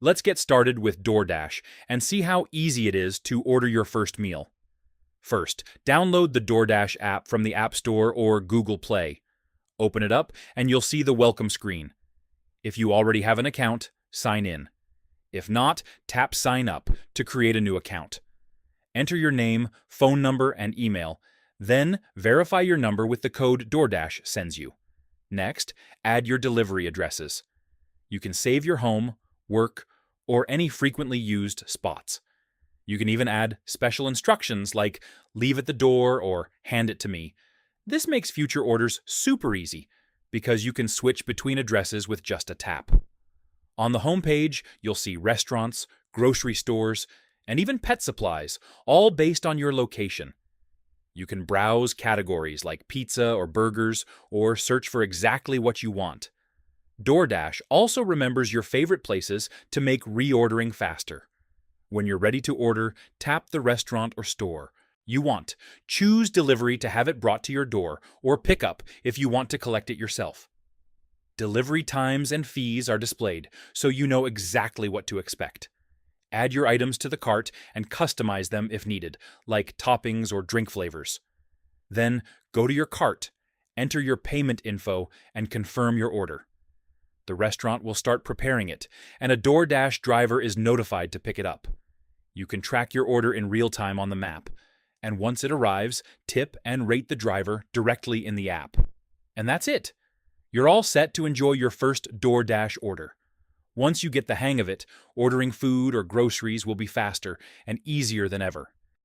Let's get started with DoorDash and see how easy it is to order your first meal. First, download the DoorDash app from the App Store or Google Play. Open it up and you'll see the welcome screen. If you already have an account, sign in. If not, tap Sign Up to create a new account. Enter your name, phone number, and email. Then, verify your number with the code DoorDash sends you. Next, add your delivery addresses. You can save your home, work, or any frequently used spots. You can even add special instructions like leave at the door or hand it to me. This makes future orders super easy because you can switch between addresses with just a tap. On the home page, you'll see restaurants, grocery stores, and even pet supplies, all based on your location. You can browse categories like pizza or burgers or search for exactly what you want. DoorDash also remembers your favorite places to make reordering faster. When you're ready to order, tap the restaurant or store you want. Choose delivery to have it brought to your door, or pickup if you want to collect it yourself. Delivery times and fees are displayed, so you know exactly what to expect. Add your items to the cart and customize them if needed, like toppings or drink flavors. Then, go to your cart, enter your payment info, and confirm your order. The restaurant will start preparing it, and a DoorDash driver is notified to pick it up. You can track your order in real time on the map, and once it arrives, tip and rate the driver directly in the app. And that's it. You're all set to enjoy your first DoorDash order. Once you get the hang of it, ordering food or groceries will be faster and easier than ever.